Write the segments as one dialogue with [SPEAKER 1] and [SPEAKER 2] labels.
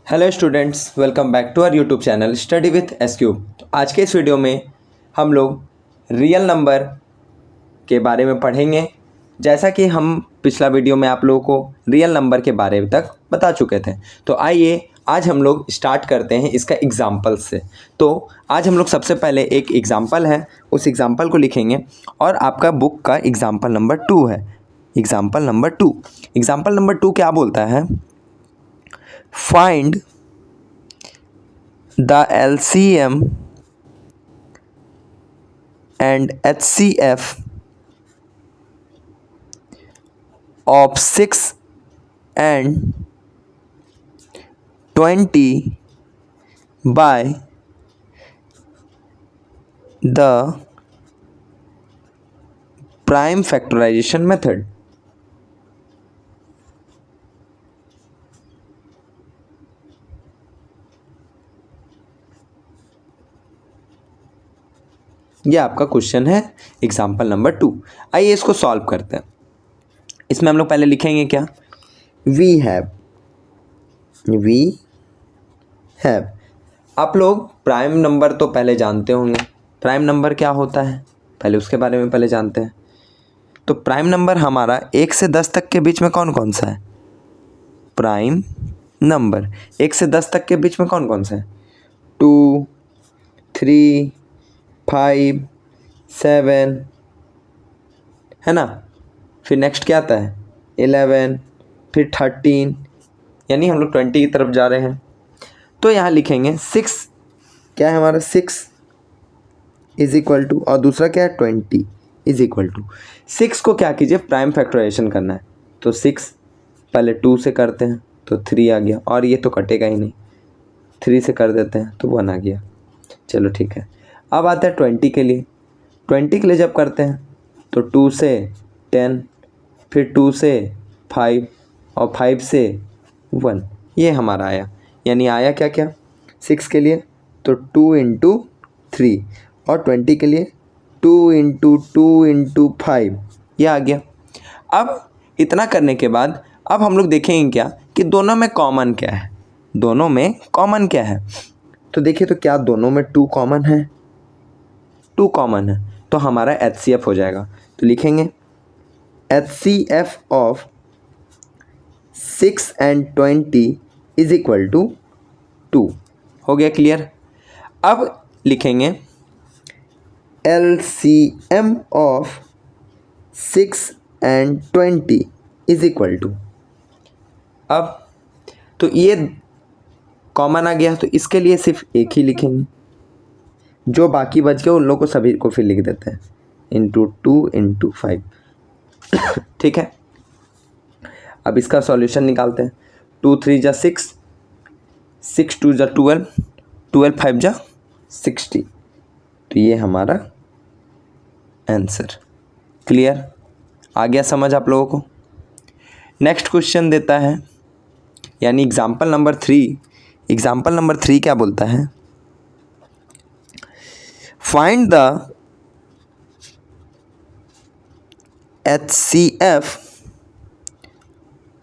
[SPEAKER 1] Hello students, welcome back to our YouTube channel study with SQ. तो आज के इस वीडियो में हम लोग रियल नंबर के बारे में पढ़ेंगे। जैसा कि हम पिछला वीडियो में आप लोगों को रियल नंबर के बारे में तक बता चुके थे, तो आइए आज हम लोग स्टार्ट करते हैं इसका एग्जाम्पल से। तो आज हम लोग सबसे पहले एक एग्जाम्पल है, उस एग्जाम्पल को लिखेंगे और आपका बुक का एग्जाम्पल नंबर 2 है। एग्जाम्पल नंबर 2 क्या बोलता है? Find the LCM and HCF of 6 and 20 by the prime factorization method। यह आपका क्वेश्चन है एग्जाम्पल नंबर 2। आइए इसको सॉल्व करते हैं। इसमें हम लोग पहले लिखेंगे क्या? We have. आप लोग प्राइम नंबर तो पहले जानते होंगे। प्राइम नंबर क्या होता है पहले उसके बारे में पहले जानते हैं। तो प्राइम नंबर हमारा 1 से 10 तक के बीच में कौन कौन सा है? प्राइम नंबर 1 से 10 तक के बीच में कौन कौन सा है? 2, 3, 5, 7 है ना। फिर नेक्स्ट क्या आता है? 11, फिर 13, यानी हम लोग 20 की तरफ जा रहे हैं। तो यहाँ लिखेंगे 6 क्या है हमारा? 6 इज इक्वल टू, और दूसरा क्या है? 20 इज इक्वल टू। 6 को क्या कीजिए? प्राइम फैक्टराइजेशन करना है। तो 6 पहले 2 से करते हैं तो 3 आ गया, और ये तो कटेगा ही नहीं। 3 से कर देते हैं तो 1 आ गया। चलो ठीक है। अब आता है 20 के लिए। 20 के लिए जब करते हैं तो 2 से 10, फिर 2 से 5 और 5 से 1, ये हमारा आया। यानी आया क्या क्या 6 के लिए? तो 2 इंटू 3, और 20 के लिए 2 इंटू 2 इंटू 5, ये आ गया। अब इतना करने के बाद अब हम लोग देखेंगे क्या कि दोनों में कॉमन क्या है। दोनों में कॉमन क्या है? तो देखिए, तो क्या दोनों में 2 कॉमन है? 2 कॉमन है तो हमारा HCF हो जाएगा। तो लिखेंगे HCF of 6 and 20 is equal to 2। हो गया क्लियर? अब लिखेंगे LCM of 6 and 20 is equal to. अब तो ये कॉमन आ गया, तो इसके लिए सिर्फ एक ही लिखेंगे। जो बाकी बच गए उन लोगों को सभी को फिर लिख देते हैं इंटू 2 इंटू 5। ठीक है। अब इसका सॉल्यूशन निकालते हैं। 2 3 जा 6, 6 2 जा 12, 12 5 जा 60। तो ये हमारा आंसर। क्लियर? आ गया समझ आप लोगों को? नेक्स्ट क्वेश्चन देता है, यानी एग्जाम्पल नंबर 3। एग्जाम्पल नंबर 3 क्या बोलता है? Find the HCF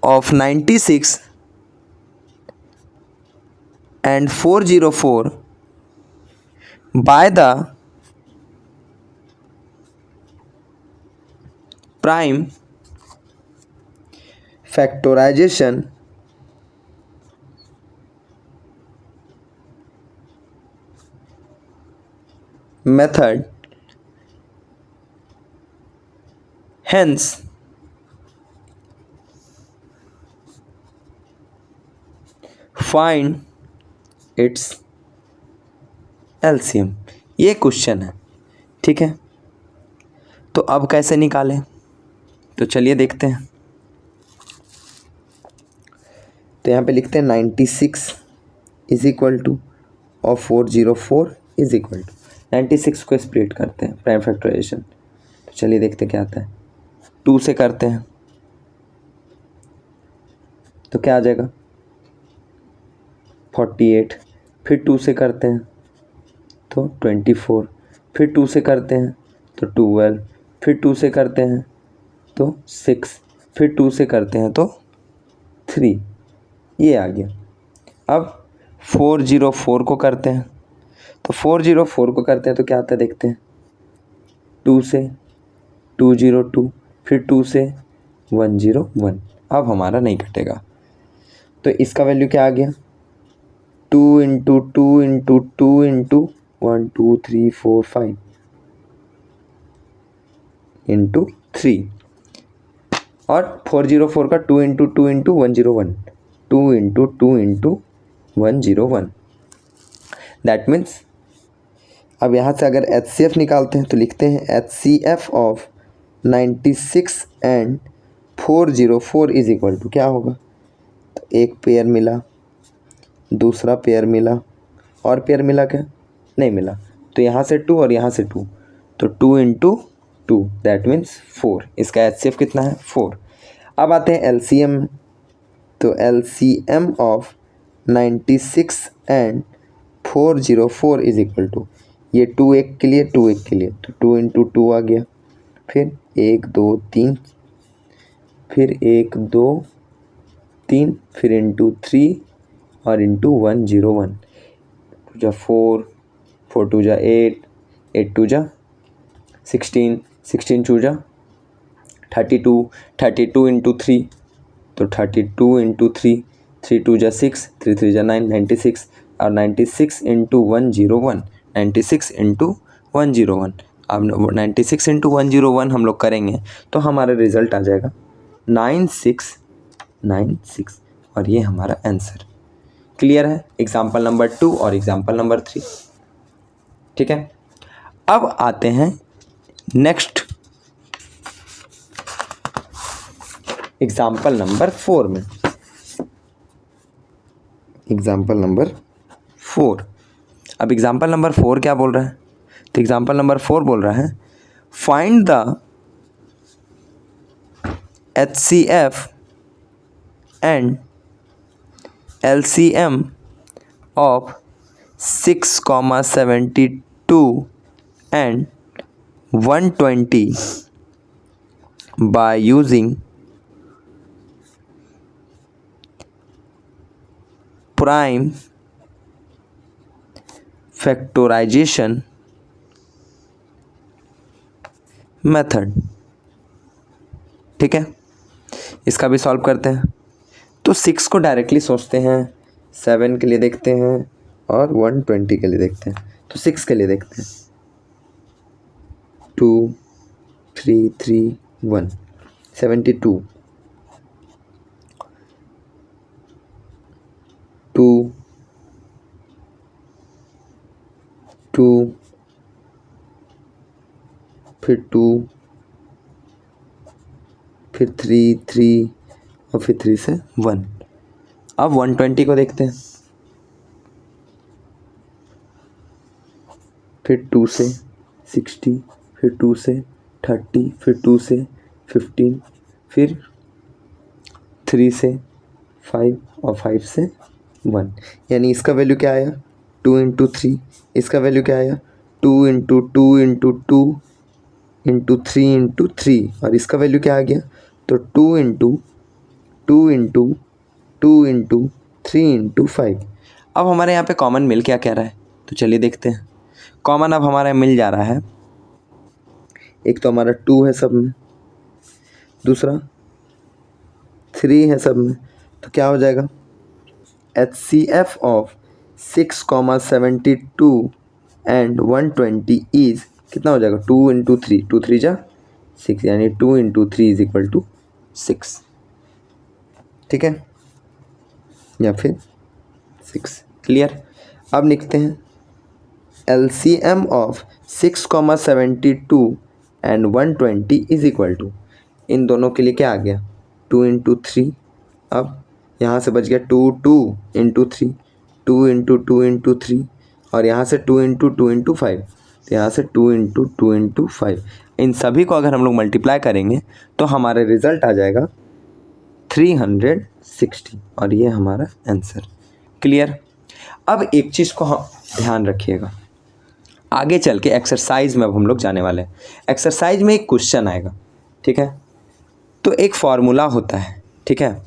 [SPEAKER 1] of 96 and 404 by the prime factorization method. Hence find its LCM। ये क्वेश्चन है। ठीक है, तो अब कैसे निकालें? तो चलिए देखते हैं। तो यहाँ पे लिखते हैं 96 इज इक्वल टू और 404 इज इक्वल टू। 96 को स्प्लिट करते हैं प्राइम फैक्टराइजेशन। तो चलिए देखते क्या आता है। 2 से करते हैं तो क्या आ जाएगा? 48, फिर 2 से करते हैं तो 24, फिर 2 से करते हैं तो 12, फिर 2 से करते हैं तो 6, फिर 2 से करते हैं तो 3, ये आ गया। अब 404 को करते हैं, तो 404 को करते हैं तो क्या आता है देखते हैं। 2 से 202, फिर 2 से 101। अब हमारा नहीं कटेगा, तो इसका वैल्यू क्या आ गया, 2 इंटू 2 इंटू 2 इंटू 1 2 3 4 5 इंटू 3, और 404 का 2 into 2 into 101, 2 into 2 into 101। That means अब यहाँ से अगर HCF निकालते हैं तो लिखते हैं HCF of 96 and 404 is equal to क्या होगा, तो एक पेयर मिला, दूसरा पेयर मिला, और पेयर मिला क्या, नहीं मिला, तो यहाँ से 2 और यहाँ से 2, तो 2 इंटू 2 दैट मीन्स 4। इसका HCF कितना है, 4। अब आते हैं LCM, तो LCM of 96 and 404 is equal to, ये 2 एक के लिए 2 एक के लिए, तो 2 इंटू 2 आ गया, फिर 1 2 3, फिर 1 2 3, फिर इंटू 3 और इंटू 101, 2 जा 4, 4 2 जा 8, 8 2 जा 16, 16 2 जा 32, 32 इंटू 3, तो 32 इंटू 3, 3 2 जा 6, 3 3 जा 9, 96, और 96 इंटू 101, 96 इंटू 101। अब 96 इंटू 101 हम लोग करेंगे तो हमारा रिजल्ट आ जाएगा 9696, और ये हमारा आंसर। क्लियर है एग्जाम्पल नंबर 2 और एग्जाम्पल नंबर 3। ठीक है, अब आते हैं नेक्स्ट एग्जाम्पल नंबर 4 में। एग्जाम्पल नंबर 4, अब एग्जाम्पल नंबर 4 क्या बोल रहा है, तो एग्जाम्पल नंबर 4 बोल रहा है find the HCF and LCM of 6,72 and 120 by using prime factorization method. ठीक है, इसका भी सॉल्व करते हैं। तो 6 को डायरेक्टली सोचते हैं, 7 के लिए देखते हैं और 120 के लिए देखते हैं। तो 6 के लिए देखते हैं, 2 3 3 1 72, 2 2, फिर 2, फिर 3 3 और फिर 3 से 1। अब 120 को देखते हैं, फिर 2 से 60, फिर 2 से 30, फिर 2 से 15, फिर 3 से 5 और 5 से 1। यानी इसका वैल्यू क्या आया, 2 इंटू 3। इसका वैल्यू क्या आया, 2 इंटू 2 इंटू 2 इंटू 3 इंटू 3, और इसका वैल्यू क्या आ गया, तो 2 इंटू 2 इंटू 2 इंटू 3 इंटू 5। अब हमारे यहाँ पे कॉमन मिल क्या कह रहा है, तो चलिए देखते हैं। कॉमन अब हमारा मिल जा रहा है, एक तो हमारा 2 है सब में, दूसरा 3 है सब में, तो क्या हो जाएगा, HCF ऑफ 6,72 एंड 120 इज कितना हो जाएगा, 2 इंटू 3, 2 3 जा 6, यानी 2 इंटू 3 इज इक्वल टू 6। ठीक है, या फिर 6। क्लियर। अब लिखते हैं LCM of 6,72 and 120 is equal to, इन दोनों के लिए क्या आ गया, 2 इंटू 3। अब यहाँ से बच गया 2 2 इंटू 3, 2 इंटू 2 इंटू 3, और यहाँ से 2 इंटू 2 इंटू 5, तो यहाँ से 2 इंटू 2 इंटू 5। इन सभी को अगर हम लोग मल्टीप्लाई करेंगे तो हमारा रिजल्ट आ जाएगा 360, और ये हमारा आंसर। क्लियर। अब एक चीज़ को हम ध्यान रखिएगा, आगे चल के एक्सरसाइज में अब हम लोग जाने वाले हैं। एक्सरसाइज में एक क्वेश्चन आएगा, ठीक है, तो एक फार्मूला होता है। ठीक है,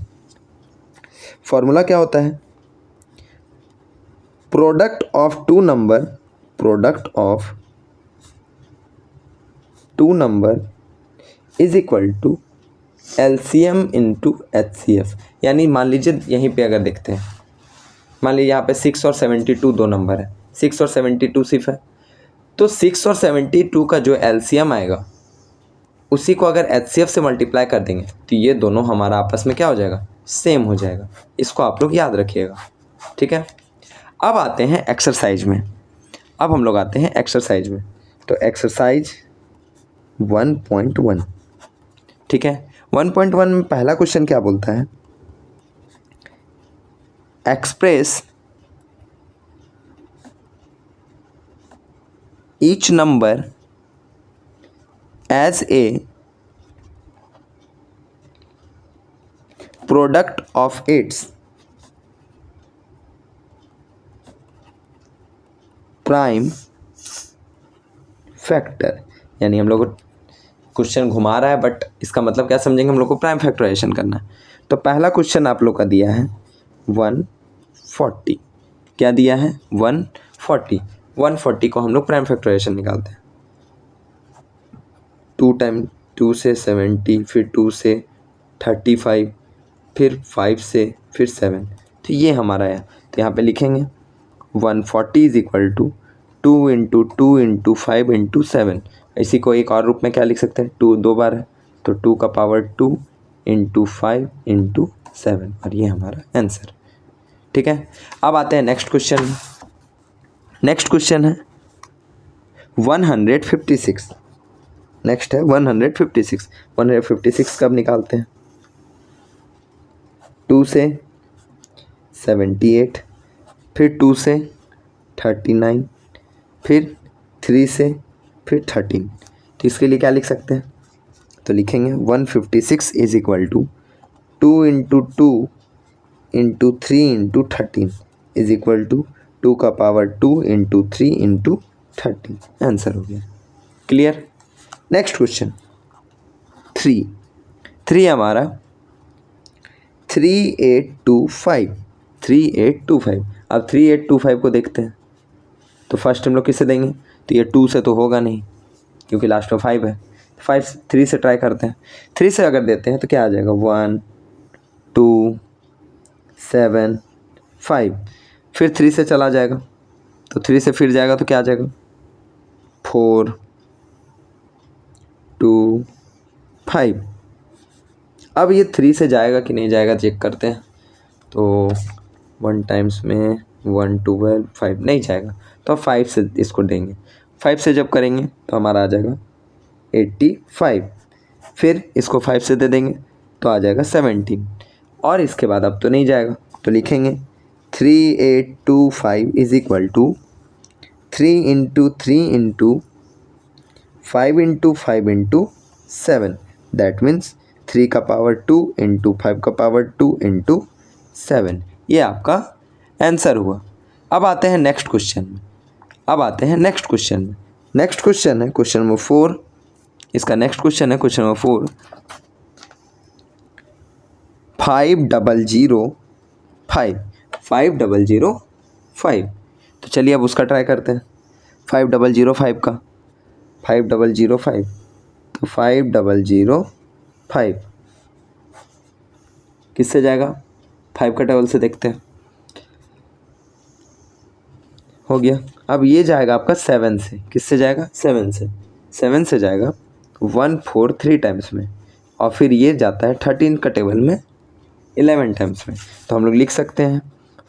[SPEAKER 1] फार्मूला क्या होता है, product of two number is equal to LCM into HCF। यानी मान लीजिए यहीं पे अगर देखते हैं, मान लीजिए यहाँ पे 6 और 72 दो नंबर है, 6 और 72 सिर्फ है, तो 6 और 72 का जो LCM आएगा उसी को अगर HCF से मल्टीप्लाई कर देंगे तो ये दोनों हमारा आपस में क्या हो जाएगा, सेम हो जाएगा। इसको आप लोग याद रखिएगा, ठीक है। अब आते हैं एक्सरसाइज में, अब हम लोग आते हैं एक्सरसाइज में। तो एक्सरसाइज 1.1, ठीक है। 1.1 में पहला क्वेश्चन क्या बोलता है, express each number as a product of its prime factor. यानी हम लोग को क्वेश्चन घुमा रहा है बट इसका मतलब क्या समझेंगे, हम लोग को प्राइम फैक्टराइजेशन करना है। तो पहला क्वेश्चन आप लोग का दिया है 140, क्या दिया है 140। 140 को हम लोग प्राइम फैक्टराइजेशन निकालते हैं। 2 टाइम 2 से 70, फिर 2 से 35, फिर 5 से, फिर 7, तो ये हमारा है। तो यहाँ पे लिखेंगे 140 is equal to 2 into 2 into 5 into 7। इसी को एक और रूप में क्या लिख सकते हैं, 2 दो बार है तो 2 का पावर 2 इंटू 5 इंटू 7, और ये हमारा आंसर, ठीक है। अब आते हैं नेक्स्ट क्वेश्चन। नेक्स्ट क्वेश्चन है 156। नेक्स्ट है 156। 156 कब निकालते हैं, 2 से 78, फिर 2 से 39, फिर 3 से, फिर 13। तो इसके लिए क्या लिख सकते हैं, तो लिखेंगे 156 is equal to 2 into 2 into 3 into 13 is equal to 2 का पावर 2 इंटू 3 इंटू 13। आंसर हो गया, क्लियर। नेक्स्ट क्वेश्चन 3 हमारा 3825। 3825। अब 3825 को देखते हैं, तो फर्स्ट हम लोग किससे देंगे, तो ये 2 से तो होगा नहीं क्योंकि लास्ट में 5 है। 3 से ट्राई करते हैं। 3 से अगर देते हैं तो क्या आ जाएगा, 1 2 7 5, फिर 3 से चला जाएगा तो 3 से फिर जाएगा तो क्या आ जाएगा, 4 2 5। अब ये 3 से जाएगा कि नहीं जाएगा चेक करते हैं। तो 1 टाइम्स में 1 12 5 नहीं जाएगा, तो अब 5 से इसको देंगे। 5 से जब करेंगे तो हमारा आ जाएगा 85, फिर इसको 5 से दे देंगे तो आ जाएगा 17, और इसके बाद अब तो नहीं जाएगा तो लिखेंगे 3825 is equal to 3 into 3 into 5 into 5 into 7। That means 3 का पावर 2 इंटू 5 का पावर 2 इंटू 7। ये आपका आंसर हुआ। अब आते हैं नेक्स्ट क्वेश्चन में। नेक्स्ट क्वेश्चन है क्वेश्चन नंबर 4। इसका नेक्स्ट क्वेश्चन है क्वेश्चन नंबर 4। 5005। तो चलिए अब उसका ट्राई करते हैं। 5005 का 5005, तो 5005 किससे जाएगा, 5 का टेबल से देखते हैं। हो गया। अब ये जाएगा आपका 7 से, किससे जाएगा, 7 से। 7 से जाएगा 1 4 3 टाइम्स में, और फिर ये जाता है 13 का टेबल में 11 टाइम्स में। तो हम लोग लिख सकते हैं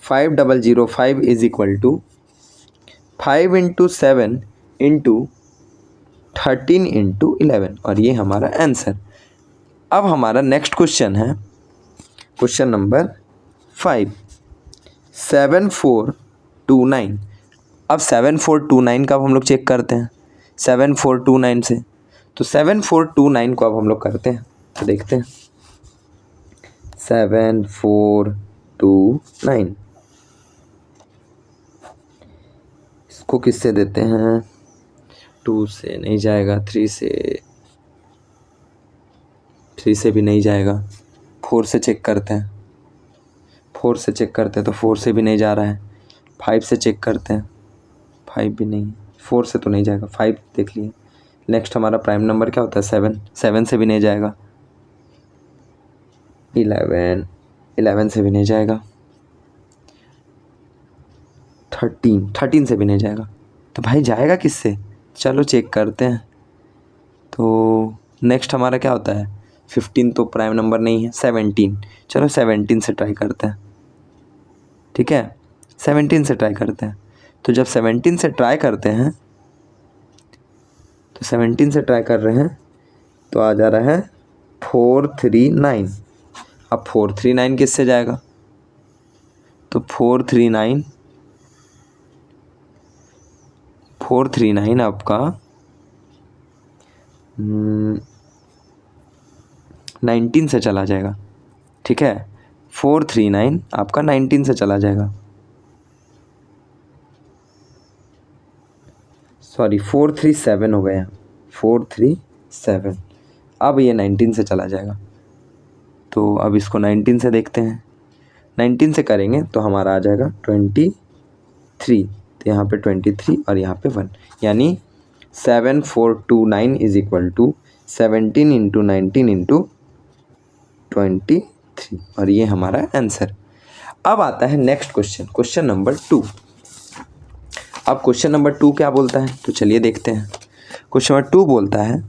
[SPEAKER 1] 5005 is equal to 5 into 7 into 13 into 11, और ये हमारा आंसर। अब हमारा नेक्स्ट क्वेश्चन है क्वेश्चन नंबर 5। 7429। अब 7429 का अब हम लोग चेक करते हैं 7429 से। तो 7429 को अब हम लोग करते हैं, तो देखते हैं 7429 इसको किससे देते हैं, 2 से नहीं जाएगा, 3 से भी नहीं जाएगा, 4 से चेक करते हैं। 4 से चेक करते हैं तो 4 से भी नहीं जा रहा है, 5 से चेक करते हैं, 5 भी नहीं, 4 से तो नहीं जाएगा, 5 देख लिए। नेक्स्ट हमारा प्राइम नंबर क्या होता है 7, 7 से भी नहीं जाएगा। 11, 11 से भी नहीं जाएगा। 13, 13 से भी नहीं जाएगा। तो भाई जाएगा किससे, चलो चेक करते हैं। तो नेक्स्ट हमारा क्या होता है 15 तो प्राइम नंबर नहीं है। 17, चलो 17 से ट्राई करते हैं, ठीक है 17 से ट्राई करते हैं। तो जब 17 से ट्राई करते हैं, तो 17 से ट्राई कर रहे हैं तो आ जा रहा है 439। अब 439 किससे जाएगा, तो 439 आपका 19 से चला जाएगा, ठीक है 439 आपका 19 से चला जाएगा, सॉरी 437 हो गया, 437। अब ये 19 से चला जाएगा। तो अब इसको 19 से देखते हैं, 19 से करेंगे तो हमारा आ जाएगा 23। तो यहाँ पे 23 और यहाँ पे 1, यानी 7429 is equal to 17 into 19 into 23, और ये हमारा आंसर। अब आता है नेक्स्ट क्वेश्चन, क्वेश्चन नंबर 2। अब क्वेश्चन नंबर 2 क्या बोलता है, तो चलिए देखते हैं। क्वेश्चन नंबर 2 बोलता है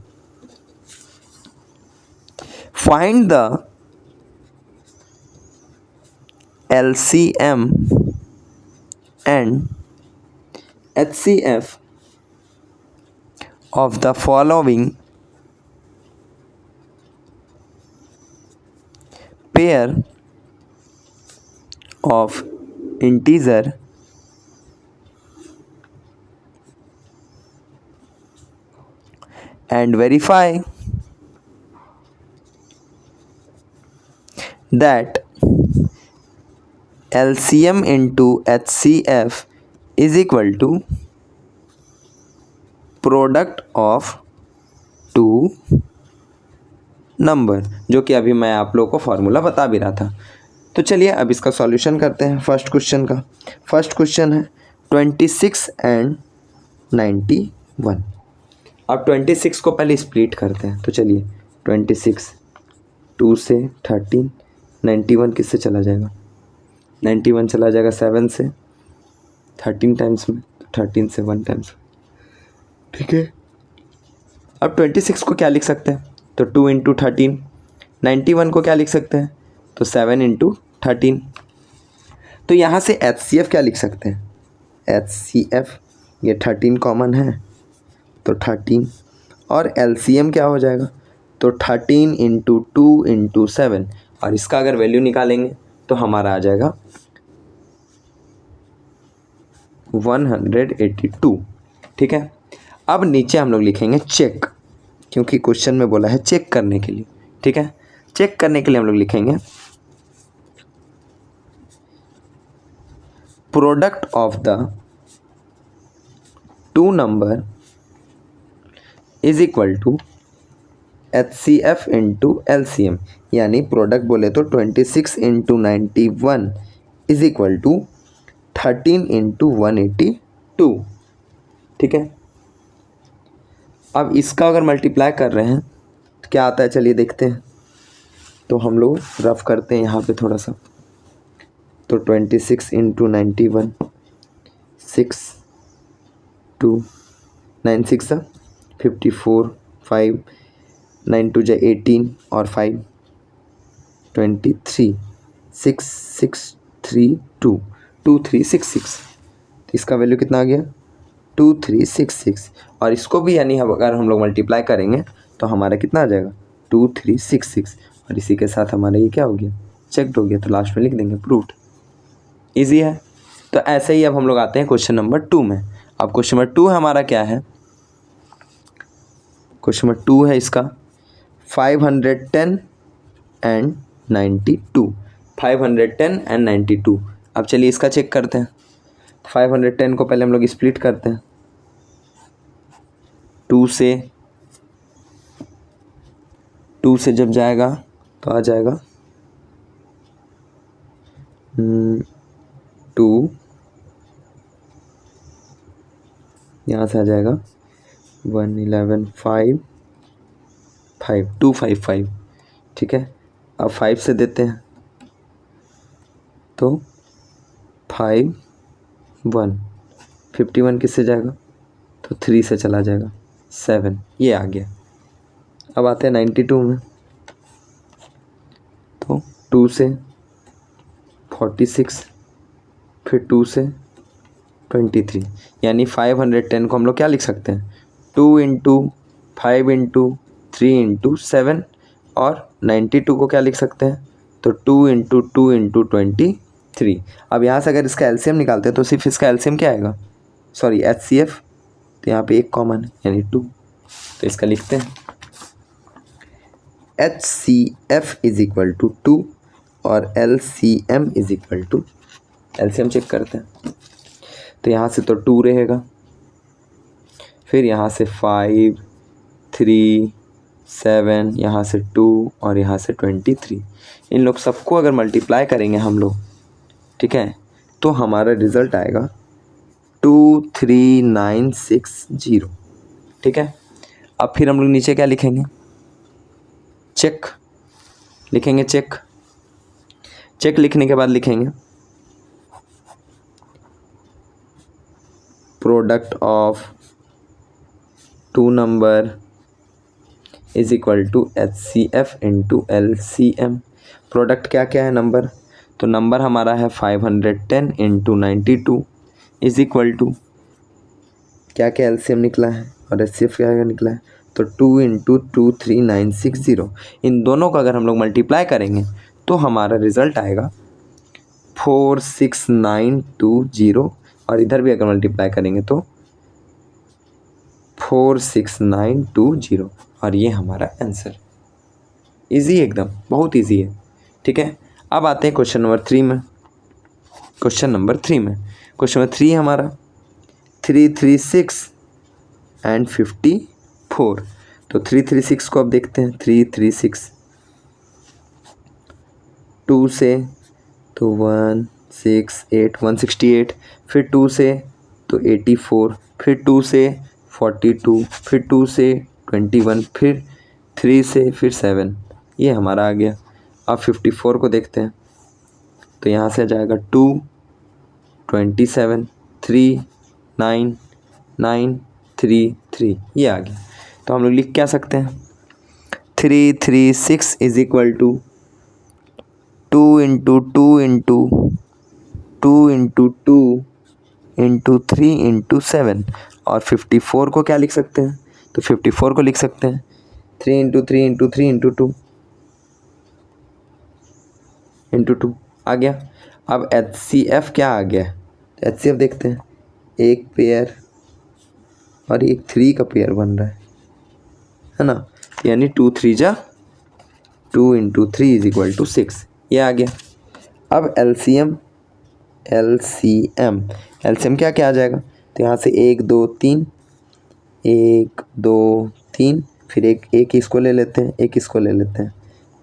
[SPEAKER 1] find the LCM and HCF of the following pair of integer and verify that LCM into HCF is equal to product of two number, जो कि अभी मैं आप लोगों को फॉर्मूला बता भी रहा था। तो चलिए अब इसका सॉल्यूशन करते हैं फर्स्ट क्वेश्चन का। फर्स्ट क्वेश्चन है 26 एंड 91। अब 26 को पहले स्प्लिट करते हैं, तो चलिए 26 2 से 13, 91 किससे चला जाएगा, 91 चला जाएगा 7 से, 13 टाइम्स में, 13 से 1 टाइम्स, ठीक है। अब 26 को क्या लिख सकते हैं, तो 2 इंटू 13। 91 को क्या लिख सकते हैं, तो 7 इंटू 13। तो यहाँ से HCF क्या लिख सकते हैं, HCF ये 13 कॉमन है तो 13, और LCM क्या हो जाएगा, तो 13 इंटू 2 इंटू 7, और इसका अगर वैल्यू निकालेंगे तो हमारा आ जाएगा 182, ठीक है। अब नीचे हम लोग लिखेंगे चेक, क्योंकि क्वेश्चन में बोला है चेक करने के लिए, ठीक है। चेक करने के लिए हम लोग लिखेंगे product of the two number is equal to HCF into LCM, यानी प्रोडक्ट बोले तो 26 into 91 is equal to 13 into 182, ठीक है। अब इसका अगर मल्टीप्लाई कर रहे हैं तो क्या आता है, चलिए देखते हैं। तो हम लोग रफ करते हैं यहाँ पे थोड़ा सा, तो 26 इंटू 91, 6 2 9 6 54, 5 9 2 18 और 5 23, 6 6 3 2 2366। तो इसका वैल्यू कितना आ गया 2366, और इसको भी यानी अगर हम लोग मल्टीप्लाई करेंगे तो हमारा कितना आ जाएगा 2366, और इसी के साथ हमारा ये क्या हो गया चेक्ड हो गया। तो लास्ट में लिख देंगे प्रूव्ड। ईजी है। तो ऐसे ही अब हम लोग आते हैं क्वेश्चन नंबर 2 में। अब क्वेश्चन नंबर 2 हमारा क्या है, क्वेश्चन नंबर 2 है इसका 510 एंड 92, 510 एंड 92। अब चलिए इसका चेक करते हैं। 510 को पहले हम लोग स्प्लिट करते हैं, 2 से जब जाएगा तो आ जाएगा 2 यहाँ से आ जाएगा 111 5 5 255, ठीक है। अब 5 से देते हैं तो 5 1 51 किससे जाएगा तो 3 से चला जाएगा 7, ये आ गया। अब आते हैं 92 में, तो 2 से 46, फिर 2 से 23, यानी 510 को हम लोग क्या लिख सकते हैं 2 इंटू 5 इंटू 3 इंटू 7, और 92 को क्या लिख सकते हैं तो 2 इंटू 2 इंटू 23। अब यहाँ से अगर इसका एलसीएम निकालते हैं तो सिर्फ इसका एलसीएम क्या आएगा, सॉरी एचसीएफ, तो यहाँ पे एक कॉमन है यानी 2, तो इसका लिखते हैं HCF इज इक्वल टू 2 और LCM is equal to, LCM check करते हैं तो यहाँ से तो 2 रहेगा, फिर यहाँ से 5 3 7, यहाँ से 2 और यहाँ से 23, इन लोग सबको अगर मल्टीप्लाई करेंगे हम लोग, ठीक है, तो हमारा रिज़ल्ट आएगा 23960, ठीक है। अब फिर हम लोग नीचे क्या लिखेंगे, चेक लिखेंगे, चेक लिखने के बाद लिखेंगे product of 2 number is equal to HCF into LCM। Product क्या क्या है नंबर, तो नंबर हमारा है 510 इंटू 92 इज इक्वल टू क्या क्या LCM निकला है और HCF क्या निकला है तो 2 इंटू 23960। इन दोनों का अगर हम लोग मल्टीप्लाई करेंगे तो हमारा रिज़ल्ट आएगा 46920, और इधर भी अगर मल्टीप्लाई करेंगे तो 46920, और ये हमारा आंसर। इजी एकदम, बहुत इजी है, ठीक है। अब आते हैं क्वेश्चन नंबर 3 में। क्वेश्चन नंबर 3 हमारा 336 एंड 54, तो 336 को अब देखते हैं, 336 2 से तो 168 168, फिर 2 से तो 84, फिर 2 से 42, फिर 2 से 21, फिर 3 से फिर 7, ये हमारा आ गया। अब 54 को देखते हैं तो यहाँ से आ जाएगा 2 27 3 9 9 3 3, ये आ गया। तो हम लोग लिख क्या सकते हैं 336 is equal to 2 into 2 into 2 into 2 into 3 into 7, और 54 को क्या लिख सकते हैं तो 54 को लिख सकते हैं 3 इंटू 3 इंटू 3 इंटू 2 इंटू 2 आ गया। अब HCF क्या आ गया, HCF देखते हैं, एक पेयर और एक 3 का पेयर बन रहा है ना, यानी 2 3 जा 2 इंटू 3 इज इक्वल टू 6, ये आ गया। अब LCM क्या क्या आ जाएगा, तो यहाँ से 1 2 3 1 2 3, फिर एक इसको ले लेते हैं, एक इसको ले लेते हैं,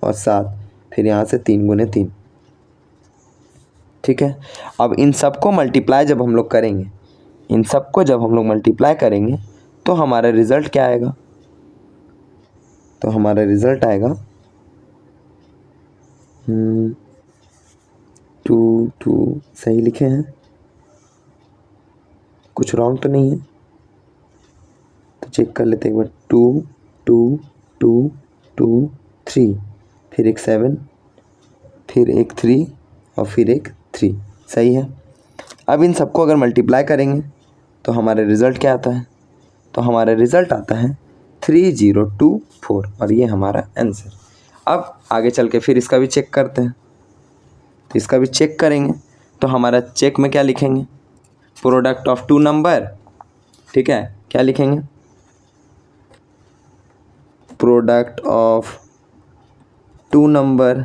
[SPEAKER 1] और 7, फिर यहाँ से 3 गुने 3, ठीक है। अब इन सबको मल्टीप्लाई जब हम लोग करेंगे, तो हमारा रिज़ल्ट क्या आएगा, तो हमारा रिज़ल्ट आएगा 2 2, सही लिखे हैं, कुछ रॉन्ग तो नहीं है, तो चेक कर लेते हैं एक बार। 2 2 2 2 3, फिर एक 7, फिर एक 3 और फिर एक 3, सही है। अब इन सबको अगर मल्टीप्लाई करेंगे तो हमारा रिज़ल्ट क्या आता है, तो हमारा रिज़ल्ट आता है 3024, और ये हमारा आंसर। अब आगे चल के फिर इसका भी चेक करते हैं, तो इसका भी चेक करेंगे तो हमारा चेक में क्या लिखेंगे, प्रोडक्ट ऑफ 2 नंबर, ठीक है, क्या लिखेंगे product of 2 number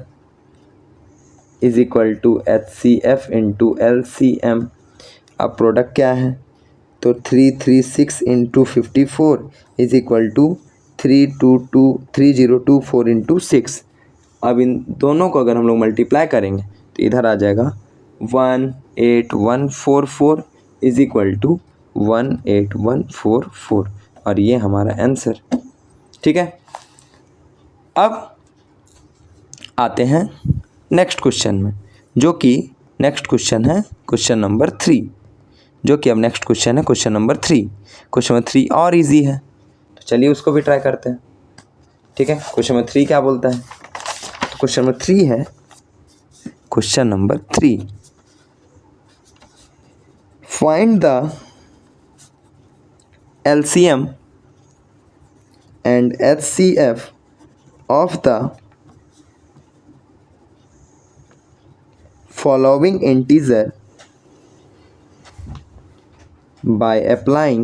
[SPEAKER 1] is equal to HCF into LCM। अब प्रोडक्ट क्या है, तो 336 into 54 is equal to 3024 into 6। अब इन दोनों को अगर हम लोग मल्टीप्लाई करेंगे तो इधर आ जाएगा 18144 इज इक्वल टू 18144 और ये हमारा आंसर। ठीक है, अब आते हैं नेक्स्ट क्वेश्चन में, जो कि नेक्स्ट क्वेश्चन है क्वेश्चन नंबर 3, जो कि अब नेक्स्ट क्वेश्चन है क्वेश्चन नंबर 3। क्वेश्चन नंबर 3 और इजी है, तो चलिए उसको भी ट्राई करते हैं। ठीक है, क्वेश्चन नंबर 3 क्या बोलता है? तो क्वेश्चन नंबर 3 है, question number 3, find the LCM and HCF of the following integer by applying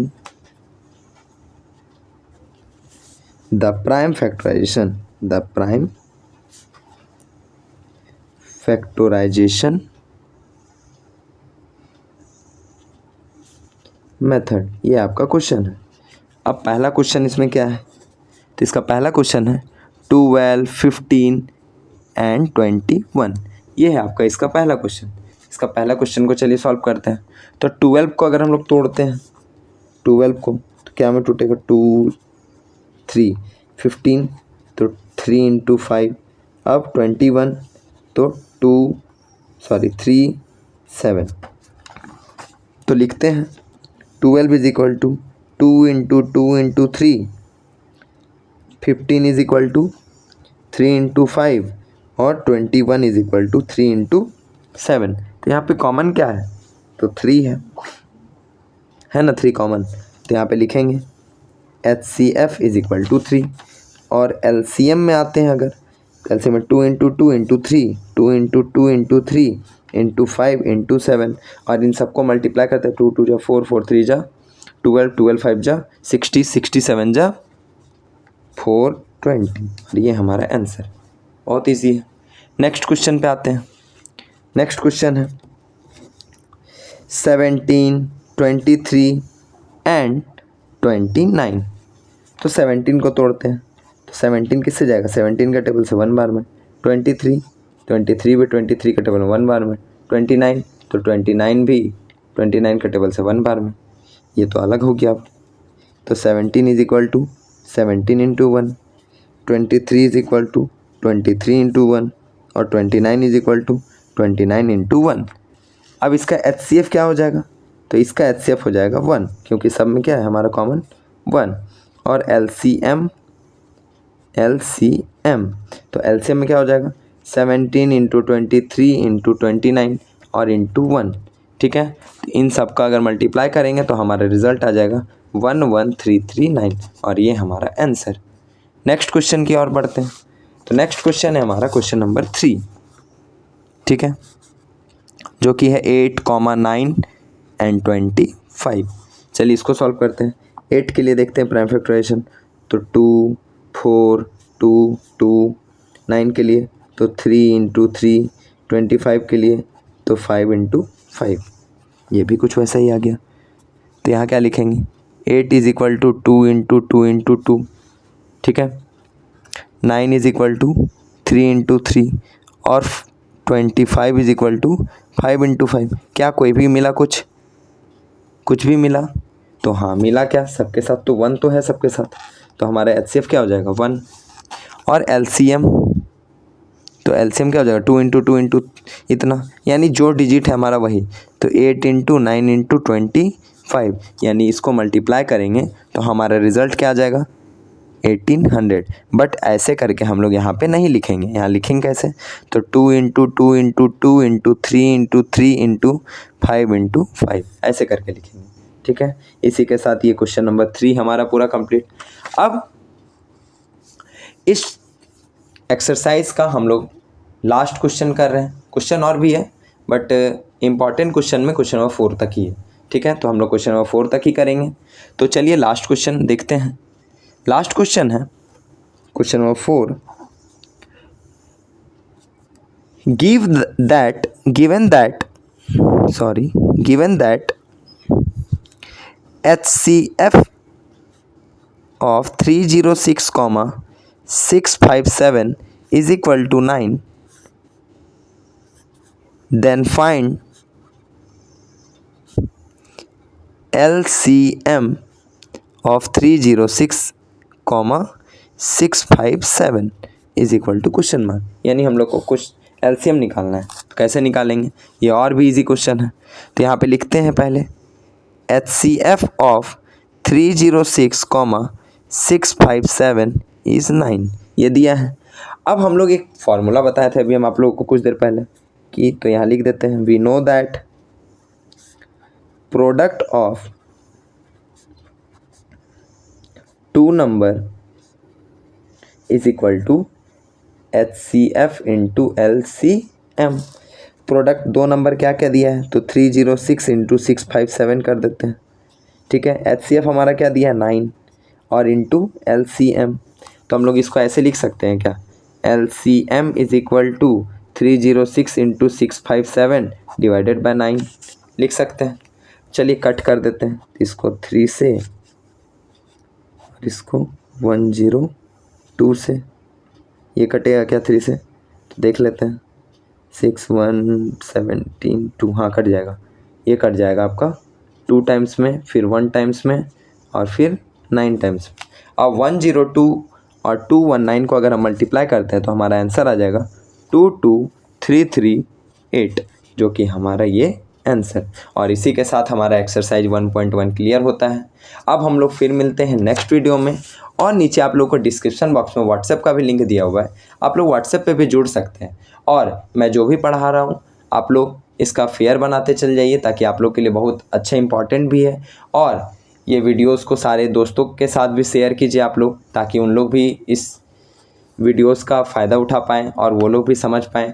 [SPEAKER 1] the prime factorization method. ये आपका क्वेश्चन है। अब पहला क्वेश्चन इसमें क्या है? तो इसका पहला क्वेश्चन है 12, 15 एंड 21। ये है आपका इसका पहला क्वेश्चन। इसका पहला क्वेश्चन को चलिए सॉल्व करते हैं। तो 12 को अगर हम लोग तोड़ते हैं, 12 को तो क्या में टूटेगा? 2, 3, 15 तो 3 इंटू 5, अब 21 तो 3, 7। तो लिखते हैं 12 is equal to 2 into 2 into 3, 15 is equal to 3 into 5 और 21 इज इक्वल टू 3 इंटू 7। तो यहाँ पे कॉमन क्या है? तो 3 है ना, 3 कॉमन। तो यहाँ पे लिखेंगे HCF इज इक्वल टू 3। और LCM में आते हैं अगर, LCM में 2 into 2 into 3, 2 into 2 into 3 into 5 into 7, और इन सबको मल्टीप्लाई करते हैं। 2 2 जा 4, 4 3 जा 12, 12 5 जा 60, 67 जा 420, और ये हमारा आंसर। बहुत ईजी है। नेक्स्ट क्वेश्चन पे आते हैं। नेक्स्ट क्वेश्चन है 17, 23 एंड 29। तो 17 को तोड़ते हैं। तो 17 किससे जाएगा? 17 का टेबल से 1 बार में, 23 भी 23 का टेबल में 1 बार में, 29 तो 29 भी 29 का टेबल से 1 बार में। ये तो अलग हो गया अब। तो 17 is equal to 17 into 1, 23 is equal to 23 into 1 और 29 इज इक्वल टू 29 इंटू 1। अब इसका HCF क्या हो जाएगा? तो इसका HCF हो जाएगा 1, क्योंकि सब में क्या है हमारा कॉमन 1। और LCM तो LCM में क्या हो जाएगा? 17 इंटू 23 इंटू 29 और इंटू 1। ठीक है, तो इन सब का अगर मल्टीप्लाई करेंगे तो हमारा रिजल्ट आ जाएगा 11339, और ये हमारा आंसर। नेक्स्ट क्वेश्चन की ओर बढ़ते हैं। तो नेक्स्ट क्वेश्चन है हमारा क्वेश्चन नंबर 3। ठीक है, जो कि है 8, 9 एंड 25। चलिए इसको सॉल्व करते हैं। 8 के लिए देखते हैं प्राइम फैक्टराइजेशन। तो 2, 4, 2, 2। 9 के लिए तो 3 इंटू 3। 25 के लिए तो 5 इंटू 5। ये भी कुछ वैसा ही आ गया। तो यहाँ क्या लिखेंगे? 8 is equal to 2 into 2 into 2। ठीक है, 9 इज इक्वल टू 3 इंटू 3 और 25 इज इक्वल टू 5 इंटू 5। क्या कोई भी मिला? कुछ भी मिला? तो हाँ मिला। क्या सबके साथ? तो 1 तो है सबके साथ। तो हमारा HCF क्या हो जाएगा? 1। और LCM, तो LCM क्या हो जाएगा? 2 इंटू 2 इंटू इतना, यानी जो डिजिट है हमारा वही। तो 8 इंटू 9 इंटू 25, यानी इसको मल्टीप्लाई करेंगे तो हमारा रिजल्ट क्या आ जाएगा? 1800। बट ऐसे करके हम लोग यहाँ पे नहीं लिखेंगे। यहाँ लिखेंगे कैसे? तो 2 into 2 into 2 into 3 into 3 into 5 into 5, ऐसे करके लिखेंगे। ठीक है, इसी के साथ ये क्वेश्चन नंबर 3 हमारा पूरा कंप्लीट। अब इस एक्सरसाइज का हम लोग लास्ट क्वेश्चन कर रहे हैं। क्वेश्चन और भी है बट इम्पॉर्टेंट क्वेश्चन में क्वेश्चन नंबर 4 तक ही है। ठीक है, तो हम लोग क्वेश्चन नंबर 4 तक ही करेंगे। तो चलिए लास्ट क्वेश्चन देखते हैं। लास्ट क्वेश्चन है question number 4। given that HCF of 306, 657 is equal to 9, then find LCM of 306,657 is equal to question mark, यानी हम लोग को कुछ LCM निकालना है। तो कैसे निकालेंगे, ये और भी इजी क्वेश्चन है। तो यहाँ पे लिखते हैं पहले HCF ऑफ 306,657 इज 9, ये दिया है। अब हम लोग एक फॉर्मूला बताए थे अभी हम आप लोगों को कुछ देर पहले कि, तो यहाँ लिख देते हैं, we know that product of two number is equal to HCF into LCM। Product दो नंबर क्या क्या दिया है, तो 306 इंटू 657 कर देते हैं, ठीक है। HCF हमारा क्या दिया है, 9, और इंटू LCM, तो हम लोग इसको ऐसे लिख सकते हैं क्या, LCM is equal to 306 into 657 divided by 9 लिख सकते हैं। चलिए कट कर देते हैं, इसको 3 से और इसको 102 से, ये कटेगा क्या 3 से, तो देख लेते हैं 6 1 17 2, हाँ कट जाएगा, ये कट जाएगा आपका 2 टाइम्स में, फिर 1 टाइम्स में, और फिर 9 टाइम्स में। अब 102 और 219 को अगर हम मल्टीप्लाई करते हैं तो हमारा आंसर आ जाएगा 22338, जो कि हमारा ये आंसर। और इसी के साथ हमारा एक्सरसाइज 1.1 क्लियर होता है। अब हम लोग फिर मिलते हैं नेक्स्ट वीडियो में, और नीचे आप लोग को डिस्क्रिप्शन बॉक्स में व्हाट्सएप का भी लिंक दिया हुआ है, आप लोग व्हाट्सएप पे भी जुड़ सकते हैं। और मैं जो भी पढ़ा रहा हूँ आप लोग इसका फेयर बनाते चल जाइए, ताकि आप लोग के लिए बहुत अच्छा इंपॉर्टेंट भी है। और ये वीडियोस को सारे दोस्तों के साथ भी शेयर कीजिए आप लोग, ताकि उन लोग भी इस वीडियोस का फ़ायदा उठा पाएँ और वो लोग भी समझ पाएँ।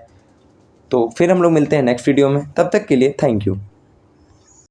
[SPEAKER 1] तो फिर हम लोग मिलते हैं नेक्स्ट वीडियो में, तब तक के लिए थैंक यू।